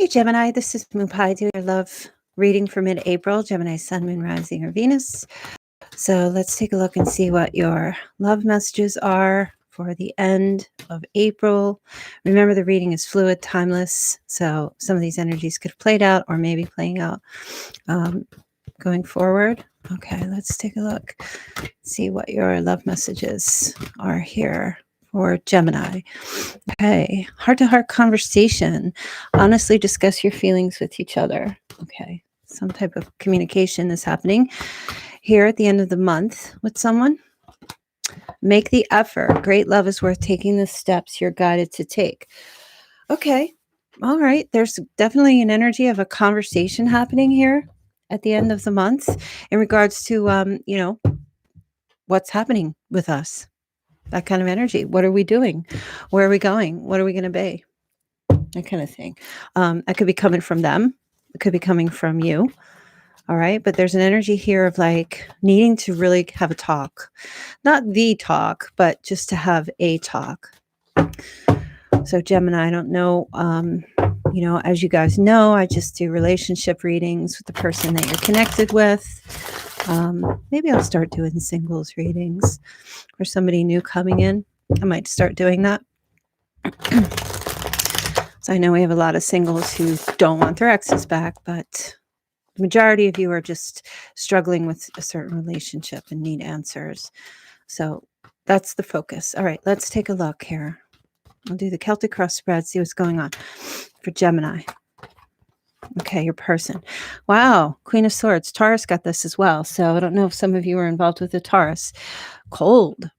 Hey Gemini, this is Moonpie. Do your love reading for mid-April, Gemini Sun, Moon, Rising, or Venus. So let's take a look and see what your love messages are for the end of April. Remember, the reading is fluid, timeless. So some of these energies could have played out or maybe playing out going forward. Okay, let's take a look. See what your love messages are here for Gemini. Okay, heart-to-heart conversation. Honestly discuss your feelings with each other. Okay, some type of communication is happening here at the end of the month with someone. Make the effort. Great love is worth taking the steps you're guided to take. Okay, all right. There's definitely an energy of a conversation happening here at the end of the month in regards to, what's happening with us. That kind of energy. What are we doing? Where are we going? What are we going to be? That kind of thing. That could be coming from them. It could be coming from you. All right. But there's an energy here of like needing to really have a talk. Not the talk, but just to have a talk. So Gemini, I don't know. As you guys know, I just do relationship readings with the person that you're connected with. Maybe I'll start doing singles readings for somebody new coming in. I might start doing that. So I know we have a lot of singles who don't want their exes back, but the majority of you are just struggling with a certain relationship and need answers. So that's the focus. All right, let's take a look here. I'll do the Celtic cross spread, see what's going on for Gemini. Okay, your person. Wow, Queen of Swords. Taurus got this as well. So I don't know if some of you are involved with the Taurus. Cold.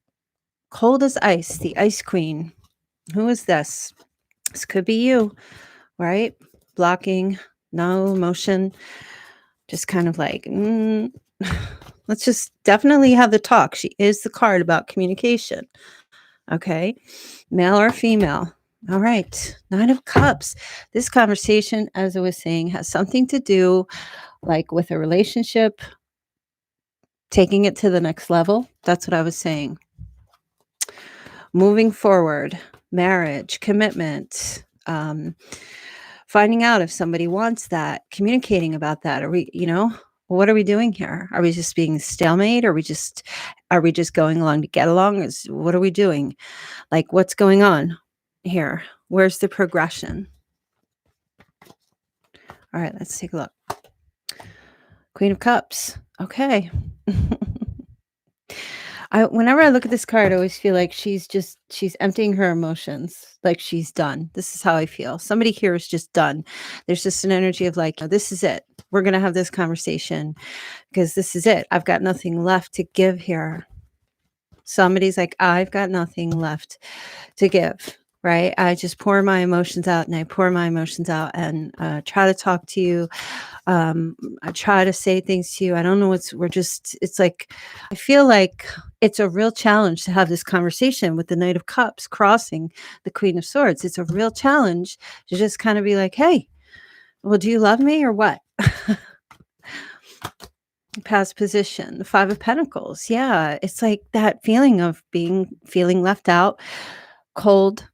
Cold as ice, the Ice Queen. Who is this? This could be you, right? Blocking, no emotion. Just kind of like, let's just definitely have the talk. She is the card about communication. Okay, male or female. All right, Nine of Cups. This conversation, as I was saying, has something to do like with a relationship, taking it to the next level. That's what I was saying. Moving forward, marriage, commitment, finding out if somebody wants that, communicating about that. Are we, what are we doing here? Are we just being stalemate? Are we just going along to get along? What are we doing? Like, what's going on here? Where's the progression? All right, let's take a look. Queen of Cups. Okay. Whenever I look at this card, I always feel like she's emptying her emotions, like she's done. This is how I feel. Somebody here is just done. There's just an energy of like, this is it. We're going to have this conversation because this is it. I've got nothing left to give here. Somebody's like, I've got nothing left to give, right? I just pour my emotions out and I pour my emotions out and try to talk to you. I try to say things to you. I don't know it's like, I feel like it's a real challenge to have this conversation with the Knight of Cups crossing the Queen of Swords. It's a real challenge to just kind of be like, hey, well, do you love me or what? Past position, the Five of Pentacles. Yeah, it's like that feeling of feeling left out, cold,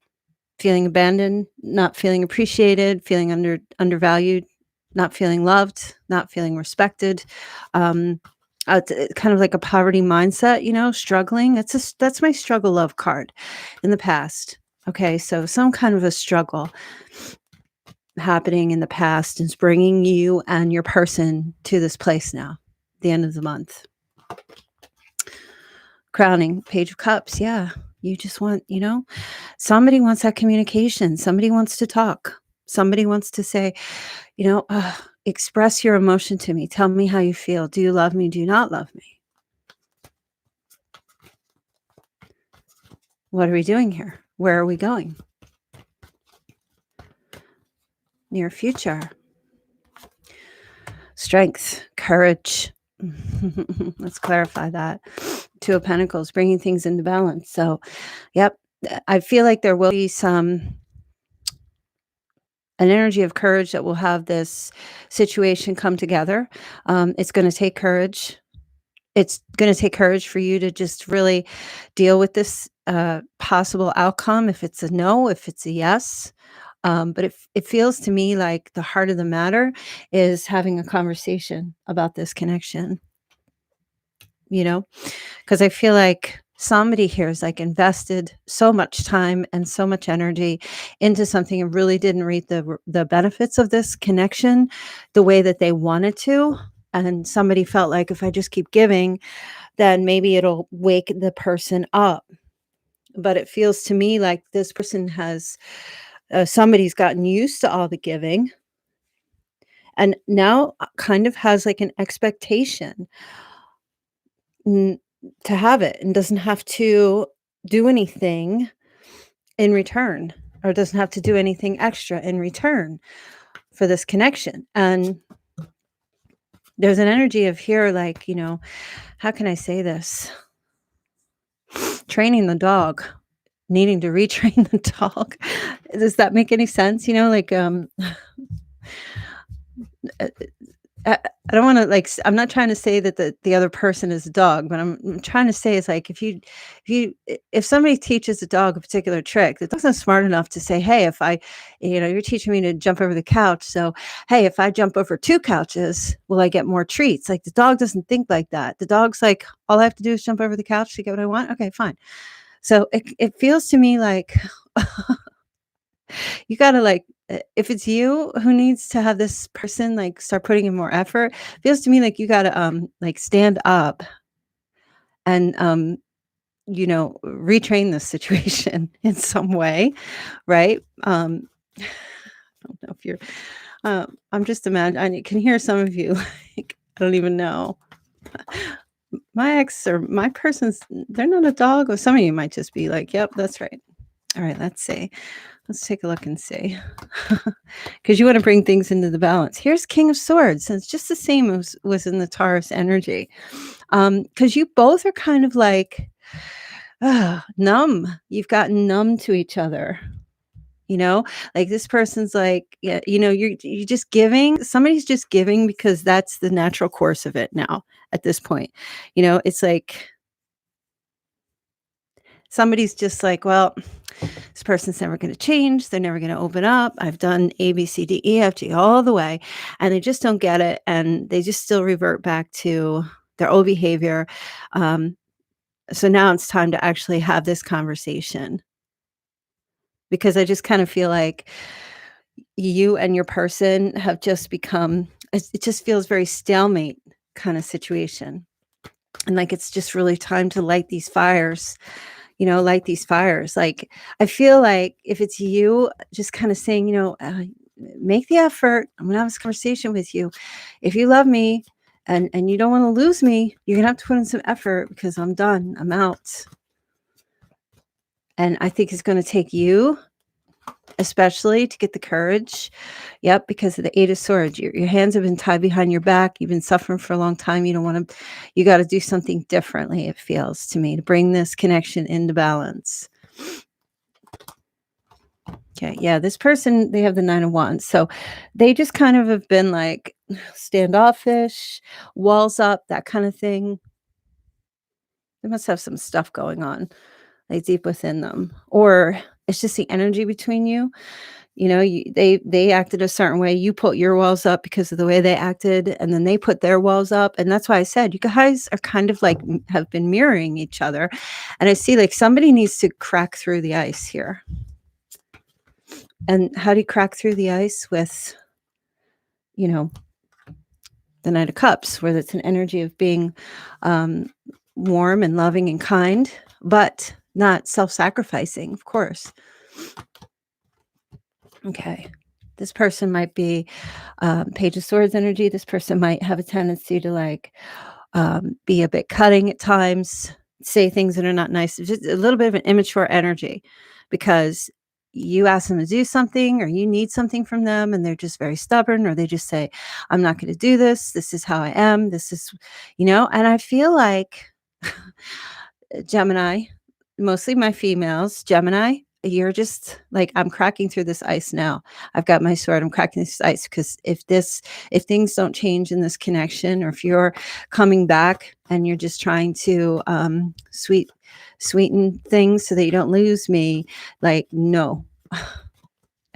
feeling abandoned, not feeling appreciated, feeling undervalued, not feeling loved, not feeling respected. Kind of like a poverty mindset, struggling. That's my struggle love card in the past. Okay, so some kind of a struggle happening in the past is bringing you and your person to this place now, the end of the month. Crowning, Page of Cups. Yeah, you just want, somebody wants that communication. Somebody wants to talk. Somebody wants to say, express your emotion to me. Tell me how you feel. Do you love me? Do you not love me? What are we doing here? Where are we going? Near future. Strength, courage. Let's clarify that. Two of Pentacles, bringing things into balance. So, yep, I feel like there will be an energy of courage that will have this situation come together. It's going to take courage. It's going to take courage for you to just really deal with this possible outcome. If it's a no, if it's a yes, But it feels to me like the heart of the matter is having a conversation about this connection, because I feel like somebody here is like invested so much time and so much energy into something and really didn't reap the benefits of this connection the way that they wanted to. And somebody felt like if I just keep giving, then maybe it'll wake the person up. But it feels to me like this person has somebody's gotten used to all the giving and now kind of has like an expectation n- to have it and doesn't have to do anything in return or doesn't have to do anything extra in return for this connection. And there's an energy of here, like, how can I say this? Training the dog, needing to retrain the dog. Does that make any sense? Uh, I don't want to I'm not trying to say that the other person is a dog, but I'm trying to say is like if somebody teaches a dog a particular trick, the dog's not smart enough to say, hey, if I, you're teaching me to jump over the couch. So, hey, if I jump over 2 couches, will I get more treats? Like the dog doesn't think like that. The dog's like, all I have to do is jump over the couch to get what I want. Okay, fine. So it feels to me like you gotta if it's you who needs to have this person like start putting in more effort, feels to me like you gotta stand up and retrain this situation in some way, right? I don't know if you're I'm just I can hear some of you like I don't even know. My ex or my person's they're not a dog, or some of you might just be like, yep, that's right. All right, let's see. Let's take a look and see. Because you want to bring things into the balance. Here's King of Swords. And it's just the same as was in the Taurus energy. Because you both are kind of like numb. You've gotten numb to each other. Like this person's like, yeah, you're just giving. Somebody's just giving because that's the natural course of it now at this point. It's like somebody's just like, well, this person's never going to change. They're never going to open up. I've done A, B, C, D, E, F, G all the way, and they just don't get it. And they just still revert back to their old behavior. So now it's time to actually have this conversation, because I just kind of feel like you and your person have just become, it just feels very stalemate kind of situation. And like, it's just really time to light these fires. Light these fires. Like, I feel like if it's you, just kind of saying, make the effort. I'm going to have this conversation with you. If you love me and you don't want to lose me, you're going to have to put in some effort because I'm done. I'm out. And I think it's going to take you, especially, to get the courage. Yep, because of the 8 of Swords. Your hands have been tied behind your back. You've been suffering for a long time. You don't want to, you got to do something differently, it feels to me, to bring this connection into balance. Okay, yeah, this person, they have the 9 of Wands. So they just kind of have been like standoffish, walls up, that kind of thing. They must have some stuff going on, like deep within them. Or it's just the energy between you. They acted a certain way. You put your walls up because of the way they acted, and then they put their walls up. And that's why I said you guys are kind of like have been mirroring each other. And I see like somebody needs to crack through the ice here. And how do you crack through the ice? With, the Knight of Cups, where it's an energy of being warm and loving and kind, but not self-sacrificing, of course. Okay. This person might be Page of Swords energy. This person might have a tendency to be a bit cutting at times, say things that are not nice. Just a little bit of an immature energy, because you ask them to do something or you need something from them and they're just very stubborn, or they just say, I'm not going to do this. This is how I am. This is, and I feel like Gemini, mostly my females, Gemini, you're just like, I'm cracking through this ice now. I've got my sword. I'm cracking this ice, because if things don't change in this connection, or if you're coming back and you're just trying to sweeten things so that you don't lose me, like, no.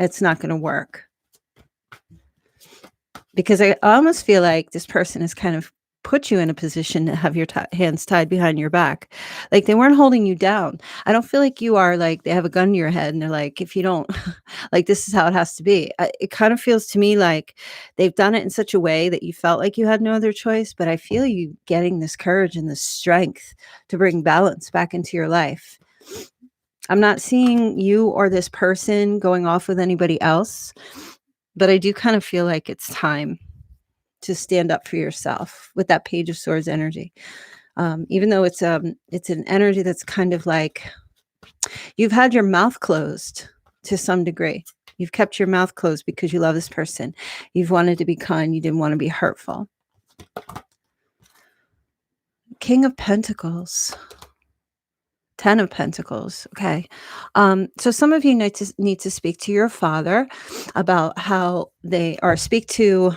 it's not going to work. Because I almost feel like this person has kind of put you in a position to have your hands tied behind your back. Like they weren't holding you down. I don't feel like you are like they have a gun to your head and they're like, if you don't, like this is how it has to be. It kind of feels to me like they've done it in such a way that you felt like you had no other choice. But I feel you getting this courage and this strength to bring balance back into your life. I'm not seeing you or this person going off with anybody else, but I do kind of feel like it's time to stand up for yourself with that Page of Swords energy. Even though it's an energy that's kind of like you've had your mouth closed to some degree. You've kept your mouth closed because you love this person. You've wanted to be kind. You didn't want to be hurtful. King of Pentacles. 10 of Pentacles. Okay. So some of you need to speak to your father about how they, or speak to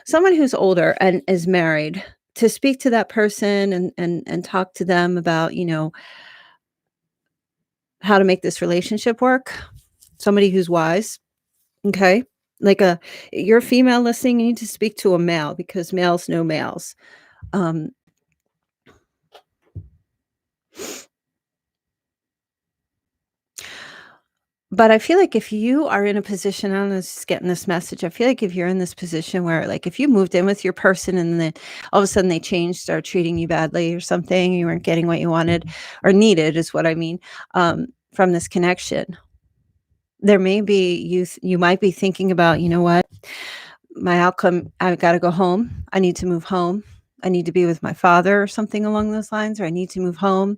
someone who's older and is married, to speak to that person and talk to them about, you know, how to make this relationship work. Somebody who's wise. Okay. Like you're a female listening, you need to speak to a male because males know males. But I feel like if you are in a position, I don't know, just getting this message. I feel like if you're in this position where, like, if you moved in with your person and then all of a sudden they changed, started treating you badly or something, you weren't getting what you wanted or needed, is what I mean, from this connection, there may be you might be thinking about, you know what, my outcome, I got to go home. I need to move home. I need to be with my father or something along those lines, or I need to move home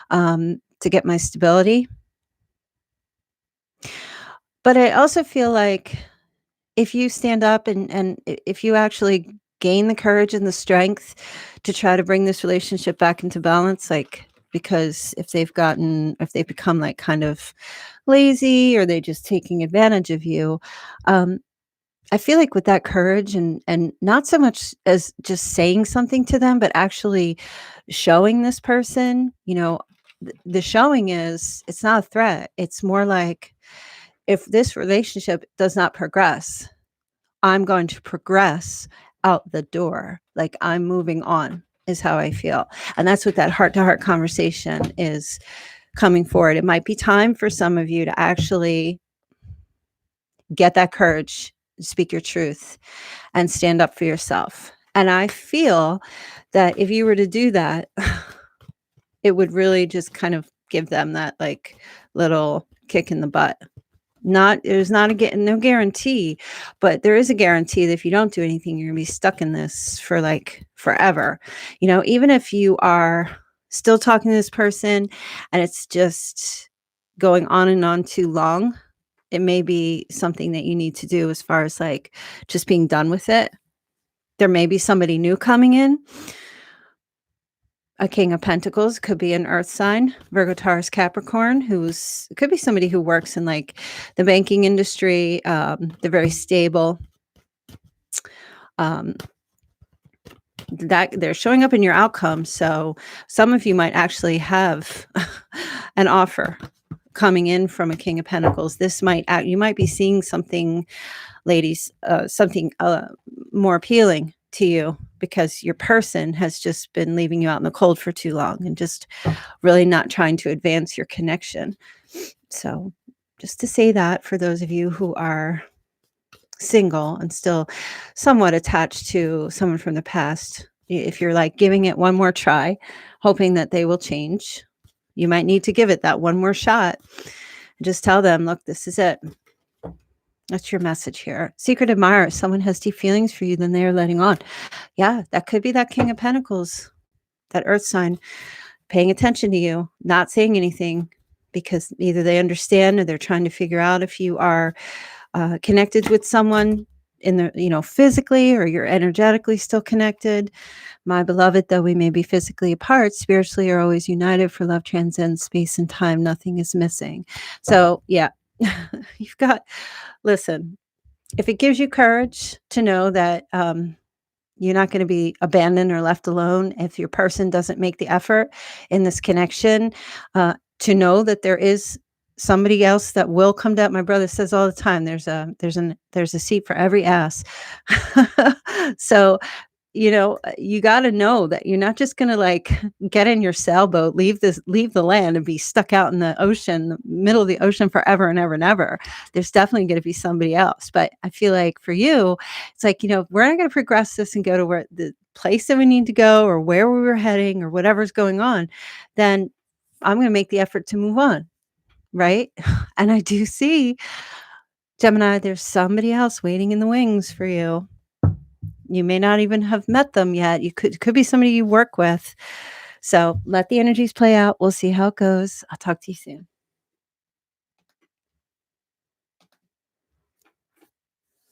to get my stability. But I also feel like if you stand up and if you actually gain the courage and the strength to try to bring this relationship back into balance, like, because if they've become like kind of lazy or they just taking advantage of you, I feel like with that courage and not so much as just saying something to them, but actually showing this person, you know, the showing is, it's not a threat. It's more like, if this relationship does not progress, I'm going to progress out the door. Like I'm moving on is how I feel. And that's what that heart-to-heart conversation is coming forward. It might be time for some of you to actually get that courage, speak your truth, and stand up for yourself. And I feel that if you were to do that, it would really just kind of give them that like little kick in the butt. There's not no guarantee, but there is a guarantee that if you don't do anything, you're gonna be stuck in this for like forever. You know, even if you are still talking to this person and it's just going on and on too long, it may be something that you need to do as far as like just being done with it. There may be somebody new coming in. A King of Pentacles could be an earth sign, Virgo, Taurus, Capricorn, could be somebody who works in like the banking industry. They're very stable. That they're showing up in your outcome. So some of you might actually have an offer coming in from a King of Pentacles. You might be seeing something, ladies, something more appealing to you because your person has just been leaving you out in the cold for too long and just really not trying to advance your connection. So just to say that for those of you who are single and still somewhat attached to someone from the past, if you're like giving it one more try, hoping that they will change, you might need to give it that one more shot and just tell them, look, this is it. That's your message here. Secret admirer. Someone has deep feelings for you, then they are letting on. Yeah, that could be that King of Pentacles, that earth sign, paying attention to you, not saying anything because either they understand or they're trying to figure out if you are connected with someone in the, you know, physically, or you're energetically still connected. My beloved, though we may be physically apart, spiritually are always united, for love transcends space and time. Nothing is missing. So yeah, listen, if it gives you courage to know that you're not going to be abandoned or left alone if your person doesn't make the effort in this connection, to know that there is somebody else that will come down. My brother says all the time, there's a seat for every ass. So, you got to know that you're not just going to like get in your sailboat, leave the land and be stuck out in the ocean, the middle of the ocean forever and ever and ever. There's definitely going to be somebody else. But I feel like for you, it's like, we're not going to progress this and go to where the place that we need to go or where we were heading or whatever's going on. Then I'm going to make the effort to move on. Right. And I do see, Gemini, there's somebody else waiting in the wings for you. You may not even have met them yet. Could be somebody you work with. So let the energies play out. We'll see how it goes. I'll talk to you soon.